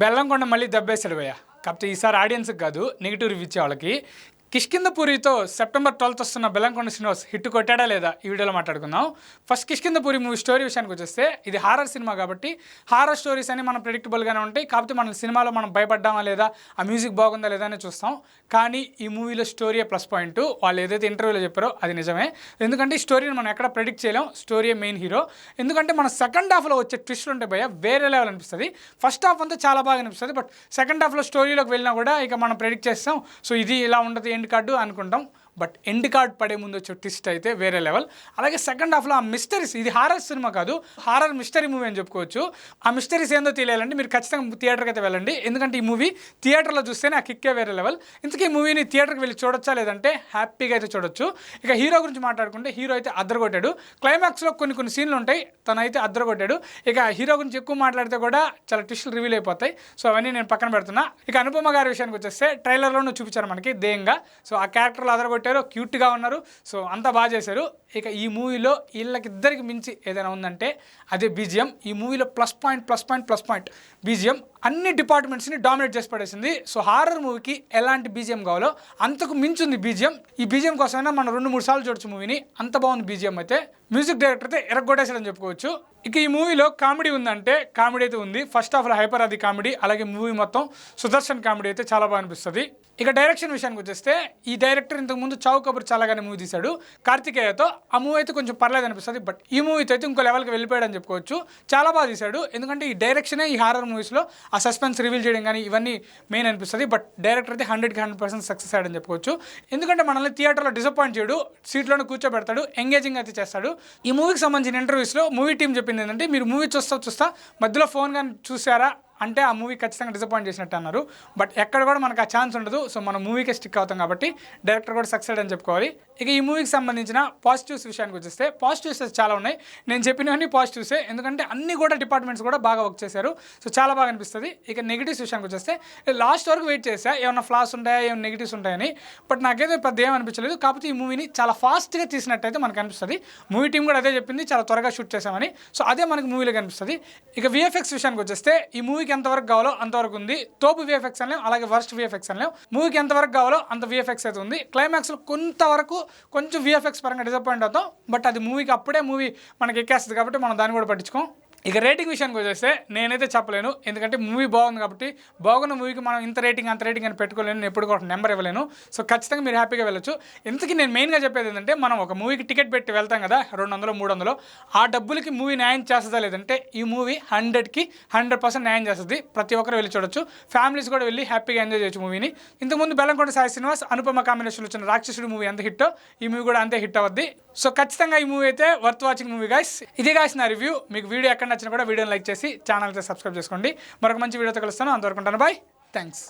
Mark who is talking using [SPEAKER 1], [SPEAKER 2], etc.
[SPEAKER 1] బెల్లంకొండ మళ్ళీ దెబ్బేశాడు భయ్య. కాకపోతే ఈసారి ఆడియన్స్కి కాదు, నెగిటివ్ రివ్యూ ఇచ్చే వాళ్ళకి. కిష్కిందపూరితో సెప్టెంబర్ 12th వస్తున్న బెల్లంకొండ శ్రీనివాస్ హిట్ కొట్టాడా లేదా ఈ వీడియోలో మాట్లాడుకుందాం. ఫస్ట్ కిష్కిందపూరి మూవీ స్టోరీ విషయానికి వచ్చేస్తే ఇది హారర్ సినిమా కాబట్టి హారర్ స్టోరీస్ అని మనం ప్రెడిక్టబుల్గానే ఉంటాయి. కాకపోతే మన సినిమాలో మనం భయపడ్డామా లేదా, ఆ మ్యూజిక్ బాగుందా లేదా అని చూస్తాం. కానీ ఈ మూవీలో స్టోరీయే ప్లస్ పాయింట్. వాళ్ళు ఏదైతే ఇంటర్వ్యూలో చెప్పారో అది నిజమే. ఎందుకంటే ఈ స్టోరీని మనం ఎక్కడ ప్రెడిక్ట్ చేయలేం, స్టోరీయే మెయిన్ హీరో. ఎందుకంటే మన సెకండ్ హాఫ్లో వచ్చే ట్విస్ట్లు ఉంటాయి భయ్య, వేరే లెవెల్ అనిపిస్తుంది. ఫస్ట్ హాఫ్ అంతా చాలా బాగా అనిపిస్తుంది, బట్ సెకండ్ హాఫ్లో స్టోరీలోకి వెళ్ళినా కూడా ఇక మనం ప్రెడిక్ట్ చేస్తాం. సో ఇది ఇలా ఉండదు ఎండ్ కార్డు అనుకుంటాం, బట్ ఎండ్ కార్డ్ పడే ముందు వచ్చే ట్విస్ట్ అయితే వేరే లెవెల్. అలాగే సెకండ్ హాఫ్లో ఆ మిస్టరీస్, ఇది హారర్ సినిమా కాదు, హారర్ మిస్టరీ మూవీ అని చెప్పుకోవచ్చు. ఆ మిస్టరీస్ ఏందో తెలియాలంటే మీరు ఖచ్చితంగా థియేటర్కి అయితే వెళ్ళండి. ఎందుకంటే ఈ మూవీ థియేటర్లో చూస్తేనే ఆ కిక్కే వేరే లెవెల్. ఇంతకీ ఈ మూవీని థియేటర్కి వెళ్ళి చూడొచ్చా లేదంటే హ్యాపీగా అయితే చూడొచ్చు. ఇక హీరో గురించి మాట్లాడుకుంటే హీరో అయితే అద్దరగొట్టాడు. క్లైమాక్స్లో కొన్ని సీన్లు ఉంటాయి, తనైతే అద్దరగొట్టాడు. ఇక హీరో గురించి ఎక్కువ మాట్లాడితే కూడా చాలా ట్విస్టులు రివీల్ అయిపోతాయి. సో అవన్నీ నేను పక్కన పెడుతున్నా. ఇక అనుపమ గారి విషయానికి వచ్చేస్తే ట్రైలర్లోనూ చూపించారు మనకి దేయంగా. సో ఆ క్యారెక్టర్లు అదరగొట్టారు, క్యూట్గా ఉన్నారు. సో అంతా బాగా చేశారు. ఇక ఈ మూవీలో వీళ్ళకిద్దరికి మించి ఏదైనా ఉందంటే అదే బీజిఎం. ఈ మూవీలో ప్లస్ పాయింట్ బీజిఎం అన్ని డిపార్ట్మెంట్స్ని డామినేట్ చేసి పడేసింది. సో హారర్ మూవీకి ఎలాంటి బీజిఎం కావాలో అంతకు మించింది బీజిఎం. ఈ బీజిఎం కోసమైనా మనం 2-3 సార్లు చూడొచ్చు మూవీని, అంత బాగుంది బీజిఎం అయితే. మ్యూజిక్ డైరెక్టర్ అయితే ఎరగొట్టేసాడని చెప్పుకోవచ్చు. ఇక ఈ మూవీలో కామెడీ ఉందంటే కామెడీ అయితే ఉంది. ఫస్ట్ హాఫ్లో హైపర్ అది కామెడీ, అలాగే మూవీ మొత్తం సుదర్శన్ కామెడీ అయితే చాలా బాగా అనిపిస్తుంది. ఇక డైరెక్షన్ విషయానికి వచ్చేస్తే ఈ డైరెక్టర్ ఇంతకుముందు చావు కబుర్ చాలాగానే మూవీ తీశాడు కార్తికేయతో. ఆ మూవీ అయితే కొంచెం పర్లేదు అనిపిస్తుంది, బట్ ఈ మూవీతో అయితే ఇంకో లెవెల్కి వెళ్ళిపోయాడు అని చెప్పుకోవచ్చు. చాలా బాగా తీశాడు. ఎందుకంటే ఈ డైరెక్షనే ఈ హారర్ మూవీస్లో ఆ సస్పెన్స్ రివీల్ చేయడం కానీ ఇవన్నీ మెయిన్ అనిపిస్తుంది. బట్ డైరెక్టర్ అయితే 100% సక్సెస్ అయ్యాడని చెప్పుకోవచ్చు. ఎందుకంటే మనల్ని థియేటర్లో డిసప్పాయింట్ చేయడు, సీట్లోనే కూర్చోబెడతాడు, ఎంగేజింగ్ అయితే చేస్తాడు. ఈ మూవీకి సంబంధించిన ఇంటర్వ్యూస్లో మూవీ టీం చెప్పింది ఏంటంటే, మీరు మూవీ చూస్తా మధ్యలో ఫోన్ కానీ చూసారా అంటే ఆ మూవీ ఖచ్చితంగా డిసప్పాయింట్ చేసినట్టు అన్నారు. బట్ ఎక్కడ కూడా మనకు ఆ ఛాన్స్ ఉండదు. సో మనం మూవీకే స్టిక్ అవుతాం కాబట్టి డైరెక్టర్ కూడా సక్సెస్ అని చెప్పుకోవాలి. ఇక ఈ మూవీకి సంబంధించిన పాజిటివ్స్ విషయానికి వచ్చేస్తే పాజిటివ్స్ చాలా ఉన్నాయి. నేను చెప్పినవన్నీ పాజిటివ్సే, ఎందుకంటే అన్ని కూడా డిపార్ట్మెంట్స్ కూడా బాగా వర్క్ చేశారు. సో చాలా బాగా అనిపిస్తుంది. ఇక నెగిటివ్స్ విషయానికి వచ్చేస్తే లాస్ట్ వరకు వెయిట్ చేసా ఏమైనా ఫ్లాస్ ఉంటాయా, ఏమైనా నెగిటివ్స్ ఉంటాయని. బట్ నాకైతే పెద్ద ఏం అనిపించలేదు. కాకపోతే ఈ మూవీని చాలా ఫాస్ట్గా తీసినట్టయితే మనకు అనిపిస్తుంది. మూవీ టీం కూడా అదే చెప్పింది, చాలా త్వరగా షూట్ చేసామని. సో అదే మనకి మూవీలో కనిపిస్తుంది. ఇక విఎఫ్ఎక్స్ విషయానికి వచ్చేస్తే ఈ మూవీకి ఎంతవరకు కావాలో అంతవరకు ఉంది. తోపు విఎఫ్ఎక్స్ అనలేం, అలాగే వర్స్ట్ విఎఫ్ఎక్స్ అనలేం. మూవీకి ఎంతవరకు కావాలో అంత విఎఫ్ఎక్స్ అయితే ఉంది. క్లైమాక్స్లో కొంతవరకు కొంచెం విఎఫ్ఎక్స్ పరంగా డిసప్పాయింట్ అవుతాం, బట్ అది మూవీకి అప్పుడే మూవీ మనకి ఎక్కేస్తుంది కాబట్టి మనం దాన్ని కూడా పట్టించుకోం. ఇక రేటింగ్ విషయానికి వచ్చేస్తే నేనైతే చెప్పలేను, ఎందుకంటే మూవీ బాగుంది కాబట్టి. బాగున్న మూవీకి మనం ఇంత రేటింగ్ అంత రేటింగ్ అని పెట్టుకోలేను, నేను ఎప్పుడు ఒక నెంబర్ ఇవ్వలేను. సో ఖచ్చితంగా మీరు హ్యాపీగా వెళ్ళొచ్చు. ఇంతకీ నేను మెయిన్గా చెప్పేది ఏంటంటే, మనం ఒక మూవీకి టికెట్ పెట్టి వెళ్తాం కదా 200-300, ఆ డబ్బులకి మూవీ న్యాయం చేస్తుందా లేదంటే ఈ మూవీ 100% న్యాయం చేస్తుంది. ప్రతి ఒక్కరు వెళ్ళి చూడొచ్చు, ఫ్యామిలీస్ కూడా వెళ్ళి హ్యాపీగా ఎంజాయ్ చేయొచ్చు మూవీని. ఇంతకుముందు బెల్లంకొండ సాయి శ్రీనివాస్ అనుపమ కాంబినేషన్లో వచ్చిన రాక్షసుడు మూవీ ఎంత హిట్టో ఈ మూవీ కూడా అంతే హిట్ అవుద్ది. సో ఖచ్చితంగా ఈ మూవీ అయితే వర్త్ వాచింగ్ మూవీ గైస్. ఇది గైస్ నా రివ్యూ. మీకు వీడియో ఎక్కడ నచ్చినా కూడా వీడియోని లైక్ చేసి ఛానల్ అయితే సబ్స్క్రైబ్ చేసుకోండి. మరొక మంచి వీడియోతో కలుస్తాను, అంతవరకు ఉంటాను. Bye, thanks.